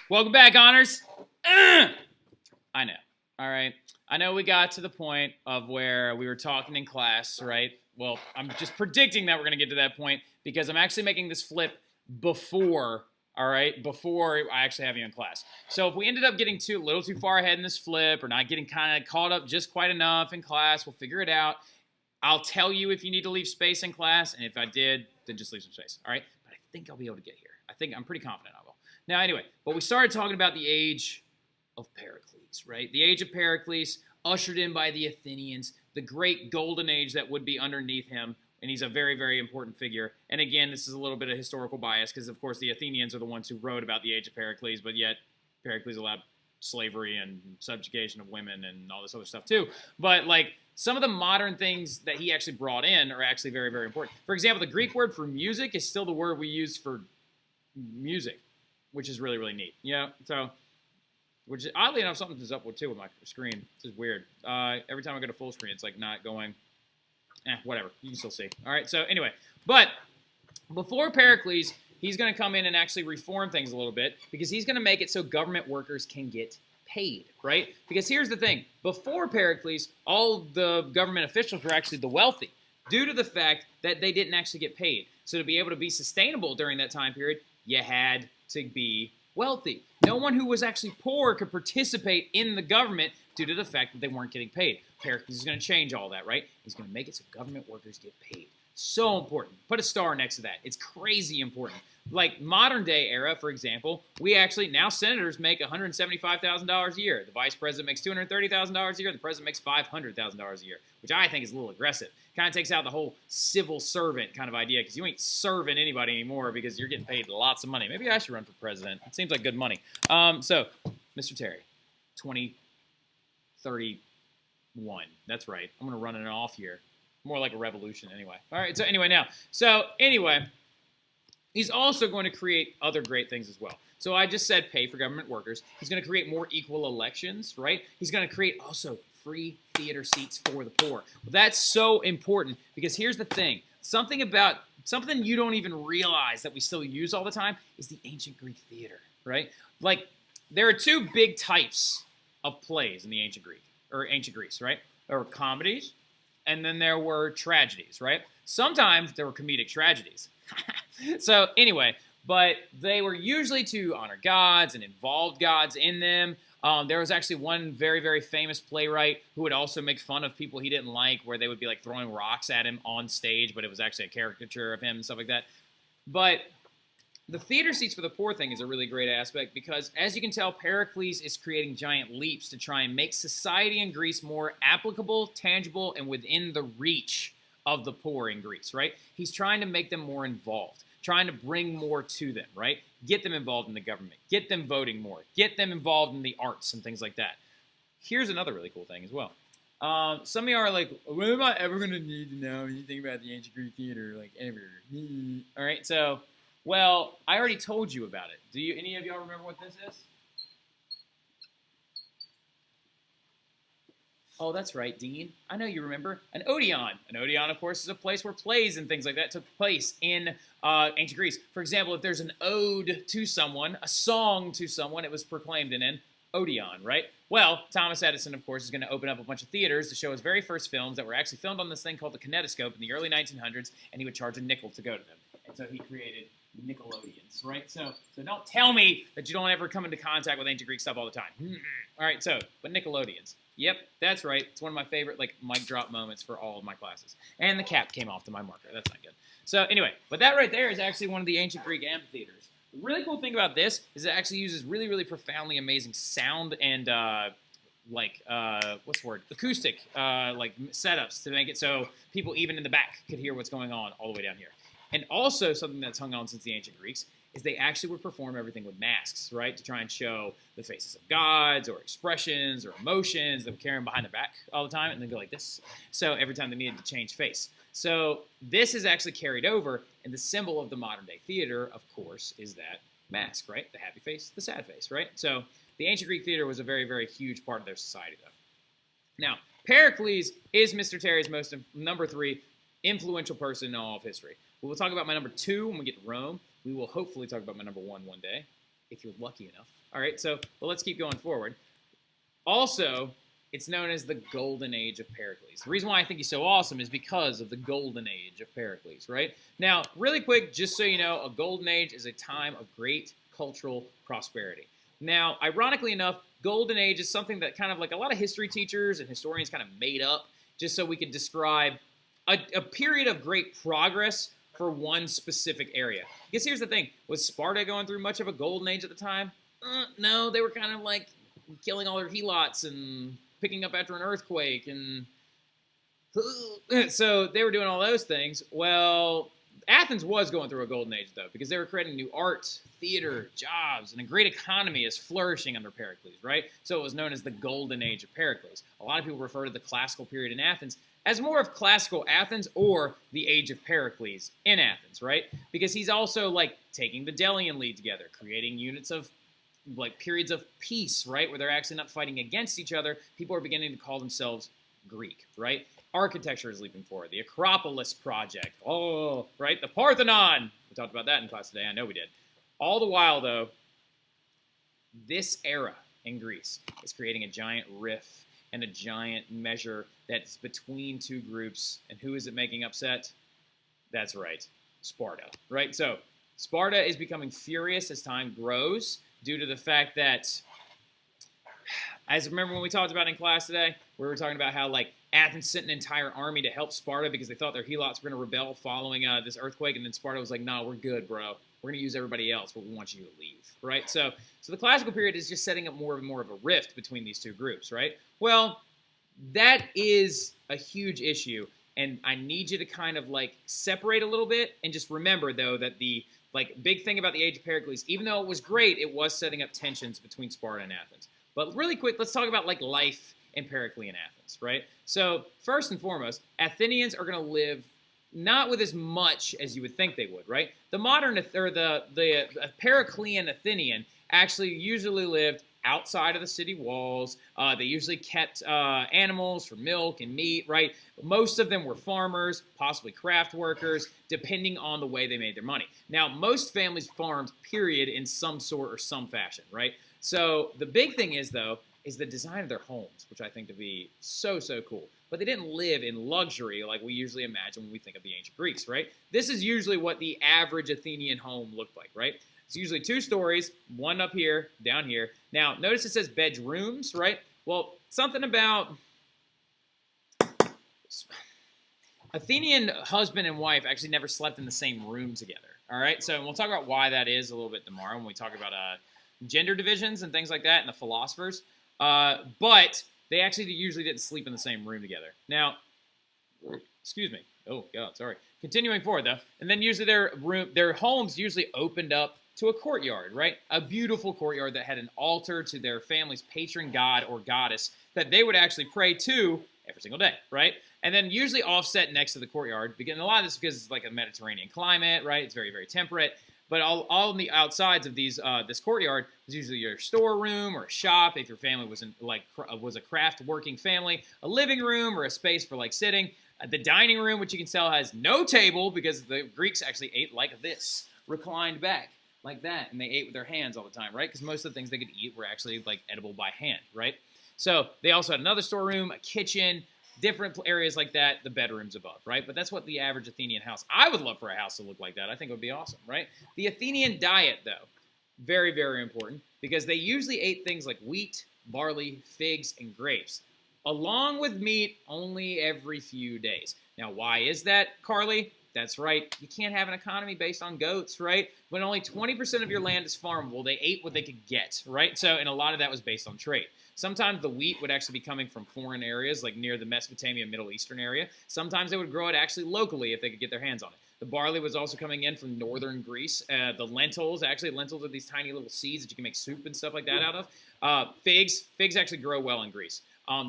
Welcome back, Honors. I know. All right. I know we got to the point of where we were talking in class, right? Well, I'm just predicting that we're going to get to that point because I'm actually making this flip before, all right, before I actually have you in class. So if we ended up getting a little too far ahead in this flip or not getting kind of caught up just quite enough in class, we'll figure it out. I'll tell you if you need to leave space in class, and if I did, then just leave some space, all right? But I think I'll be able to get here. I'm pretty confident I will. Now, anyway, but we started talking about the age of Pericles, right? The age of Pericles, ushered in by the Athenians, the great golden age that would be underneath him, and he's a very, very important figure. And again, this is a little bit of historical bias because, of course, the Athenians are the ones who wrote about the age of Pericles, but yet Pericles allowed slavery and subjugation of women and all this other stuff too. But, like, some of the modern things that he actually brought in are actually very, very important. For example, the Greek word for music is still the word we use for music, which is really, really neat. Yeah, so, which oddly enough, something's up with too with my screen. This is weird. Every time I go to full screen, it's like not going. Whatever. You can still see. All right. So anyway, but before Pericles, he's going to come in and actually reform things a little bit because he's going to make it so government workers can get paid, right? Because here's the thing. Before Pericles, all the government officials were actually the wealthy due to the fact that they didn't actually get paid. So to be able to be sustainable during that time period, you had to be wealthy. No one who was actually poor could participate in the government due to the fact that they weren't getting paid. Pericles is going to change all that, right? He's going to make it so government workers get paid. So important. Put a star next to that. It's crazy important. Like modern day era, for example, now senators make $175,000 a year. The vice president makes $230,000 a year. The president makes $500,000 a year, which I think is a little aggressive. Kind of takes out the whole civil servant kind of idea because you ain't serving anybody anymore because you're getting paid lots of money. Maybe I should run for president. It seems like good money. So, Mr. Terry, 2031. That's right. I'm going to run it off here. More like a revolution anyway. All right, so anyway, he's also going to create other great things as well. So I just said pay for government workers. He's going to create more equal elections, right? He's going to create also free theater seats for the poor. Well, that's so important because here's the thing. Something you don't even realize that we still use all the time is the ancient Greek theater, right? Like, there are two big types of plays in the ancient Greece, right? There were comedies, and then there were tragedies, right? Sometimes there were comedic tragedies. So anyway, but they were usually to honor gods and involved gods in them. There was actually one very, very famous playwright who would also make fun of people he didn't like, where they would be like throwing rocks at him on stage, but it was actually a caricature of him and stuff like that. But the theater seats for the poor thing is a really great aspect because, as you can tell, Pericles is creating giant leaps to try and make society in Greece more applicable, tangible, and within the reach of the poor in Greece, right? He's trying to make them more involved, trying to bring more to them, right? Get them involved in the government, get them voting more, get them involved in the arts and things like that. Here's another really cool thing as well. Some of you are like, what am I ever going to need to know anything about the ancient Greek theater, like ever? All right, so... Well, I already told you about it. Do any of y'all remember what this is? Oh, that's right, Dean. I know you remember. An Odeon. An Odeon, of course, is a place where plays and things like that took place in ancient Greece. For example, if there's an ode to someone, a song to someone, it was proclaimed in an Odeon, right? Well, Thomas Edison, of course, is going to open up a bunch of theaters to show his very first films that were actually filmed on this thing called the kinetoscope in the early 1900s, and he would charge a nickel to go to them. And so he created Nickelodeons, right? So don't tell me that you don't ever come into contact with ancient Greek stuff all the time. All right, but Nickelodeons. Yep, that's right. It's one of my favorite, like, mic drop moments for all of my classes. And the cap came off to my marker. That's not good. So anyway, but that right there is actually one of the ancient Greek amphitheaters. The really cool thing about this is it actually uses really, really profoundly amazing sound and, acoustic, setups to make it so people even in the back could hear what's going on all the way down here. And also something that's hung on since the ancient Greeks is they actually would perform everything with masks, right? To try and show the faces of gods or expressions or emotions that would carry them behind their back all the time and then go like this. So every time they needed to change face. So this is actually carried over, and the symbol of the modern day theater, of course, is that mask, right? The happy face, the sad face, right? So the ancient Greek theater was a very, very huge part of their society, though. Now, Pericles is Mr. Terry's number 3 influential person in all of history. We will talk about my number 2 when we get to Rome. We will hopefully talk about my number 1 one day. if you're lucky enough. All right, so well, let's keep going forward. Also, it's known as the Golden Age of Pericles. The reason why I think he's so awesome is because of the Golden Age of Pericles, right? Now, really quick, just so you know, a Golden Age is a time of great cultural prosperity. Now, ironically enough, Golden Age is something that kind of like a lot of history teachers and historians kind of made up just so we could describe a period of great progress for one specific area. Because here's the thing, was Sparta going through much of a Golden Age at the time? No, they were kind of like killing all their helots and picking up after an earthquake, and so they were doing all those things. Well, Athens was going through a golden age, though, because they were creating new art, theater, jobs, and a great economy is flourishing under Pericles, right? So it was known as the Golden Age of Pericles. A lot of people refer to the classical period in Athens as more of classical Athens or the age of Pericles in Athens, right? Because he's also, like, taking the Delian lead together, creating units of like periods of peace, right, where they're actually not fighting against each other. People are beginning to call themselves Greek, right? Architecture is leaping forward. The Acropolis project, right? The Parthenon. We talked about that in class today. I know we did. All the while, though, this era in Greece is creating a giant rift and a giant measure that's between two groups. And who is it making upset? That's right, Sparta, right? So Sparta is becoming furious as time grows, due to the fact that, as remember when we talked about in class today, we were talking about how like Athens sent an entire army to help Sparta because they thought their helots were going to rebel following this earthquake, and then Sparta was like, "No, we're good, bro. We're going to use everybody else, but we want you to leave." Right? So the classical period is just setting up more and more of a rift between these two groups, right? Well, that is a huge issue, and I need you to kind of like separate a little bit and just remember though that the like big thing about the age of Pericles, even though it was great, it was setting up tensions between Sparta and Athens. But really quick, let's talk about like life in Periclean Athens, right? So first and foremost, Athenians are going to live not with as much as you would think they would, right? The modern or the Periclean Athenian actually usually lived outside of the city walls. They usually kept animals for milk and meat, right? Most of them were farmers, possibly craft workers, depending on the way they made their money. Now, most families farmed, period, in some sort or some fashion, right? So the big thing is, though, is the design of their homes, which I think to be so, so cool. But they didn't live in luxury like we usually imagine when we think of the ancient Greeks, right? This is usually what the average Athenian home looked like, right? It's usually 2 stories, one up here, down here. Now, notice it says bedrooms, right? Well, something about Athenian husband and wife actually never slept in the same room together, all right? So we'll talk about why that is a little bit tomorrow when we talk about gender divisions and things like that and the philosophers. But they actually usually didn't sleep in the same room together. Now, excuse me. Oh, God, sorry. Continuing forward, though. And then usually their homes usually opened up to a courtyard, right? A beautiful courtyard that had an altar to their family's patron god or goddess that they would actually pray to every single day, right? And then usually offset next to the courtyard. And a lot of this is because it's like a Mediterranean climate, right? It's very, very temperate. But all on the outsides of these this courtyard was usually your storeroom or a shop if your family was a craft working family, a living room or a space for like sitting. The dining room, which you can tell has no table because the Greeks actually ate like this, reclined back like that, and they ate with their hands all the time, right? Because most of the things they could eat were actually like edible by hand, right? So they also had another storeroom, a kitchen, different areas like that, the bedrooms above, right? But that's what the average Athenian house, I would love for a house to look like that. I think it would be awesome, right? The Athenian diet, though, very, very important because they usually ate things like wheat, barley, figs, and grapes, along with meat only every few days. Now, why is that, Carly? That's right. You can't have an economy based on goats, right? When only 20% of your land is farmable, they ate what they could get, right? So, and a lot of that was based on trade. Sometimes the wheat would actually be coming from foreign areas, like near the Mesopotamia, Middle Eastern area. Sometimes they would grow it actually locally if they could get their hands on it. The barley was also coming in from northern Greece. The lentils are these tiny little seeds that you can make soup and stuff like that out of. Figs actually grow well in Greece.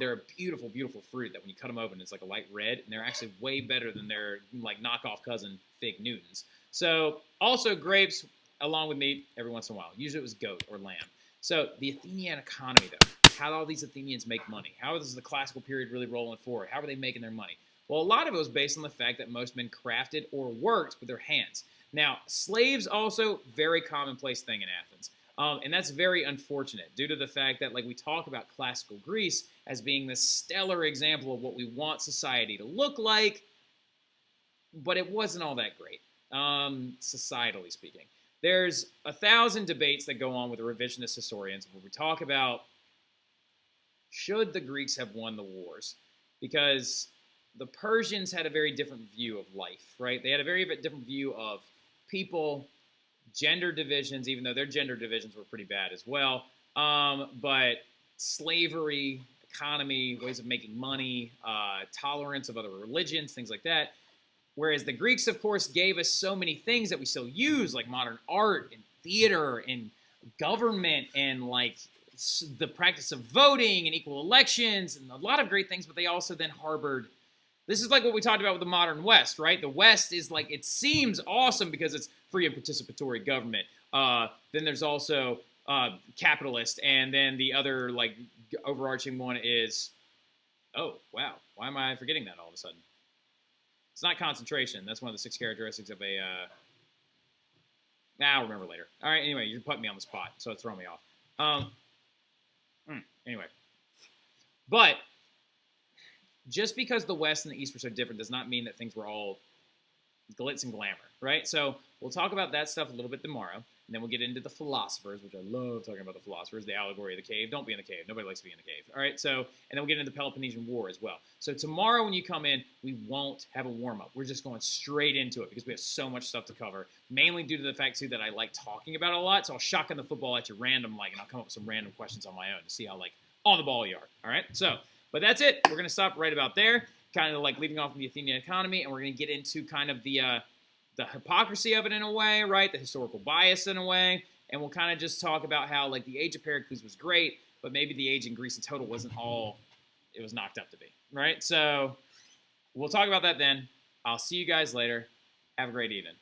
They're a beautiful, beautiful fruit that when you cut them open, it's like a light red, and they're actually way better than their like knockoff cousin fig Newtons. So also grapes along with meat every once in a while. Usually it was goat or lamb. So the Athenian economy, though, how do all these Athenians make money? How is the classical period really rolling forward? How are they making their money? Well, a lot of it was based on the fact that most men crafted or worked with their hands. Now, slaves also very commonplace thing in Athens. And that's very unfortunate due to the fact that, like, we talk about classical Greece as being this stellar example of what we want society to look like, but it wasn't all that great, societally speaking. There's 1,000 debates that go on with the revisionist historians where we talk about, should the Greeks have won the wars? Because the Persians had a very different view of life, right? They had a very different view of people, gender divisions, even though their gender divisions were pretty bad as well. But slavery, economy, ways of making money, tolerance of other religions, things like that. Whereas the Greeks, of course, gave us so many things that we still use, like modern art and theater and government and like the practice of voting and equal elections and a lot of great things, but they also then harbored. This is like what we talked about with the modern West, right? The West is like, it seems awesome because it's free and participatory government. Then there's also capitalist, and then the other like overarching one is, oh, wow, why am I forgetting that all of a sudden? It's not concentration. That's one of the 6 characteristics of a, I'll remember later. All right, anyway, you're putting me on the spot, so it's throwing me off. Anyway, but just because the West and the East were so different does not mean that things were all glitz and glamour, right? So we'll talk about that stuff a little bit tomorrow, and then we'll get into the philosophers, which I love talking about the philosophers, the allegory of the cave. Don't be in the cave. Nobody likes to be in the cave, all right? So, and then we'll get into the Peloponnesian War as well. So tomorrow when you come in, we won't have a warm-up. We're just going straight into it because we have so much stuff to cover, mainly due to the fact, too, that I like talking about it a lot. So I'll shotgun the football at you random, like, and I'll come up with some random questions on my own to see how, like, on the ball you are, all right? So, but that's it. We're going to stop right about there, kind of like leading off with the Athenian economy, and we're going to get into kind of the hypocrisy of it in a way, right? The historical bias in a way, and we'll kind of just talk about how, like, the age of Pericles was great, but maybe the age in Greece in total wasn't all it was knocked up to be, right? So we'll talk about that then. I'll see you guys later. Have a great evening.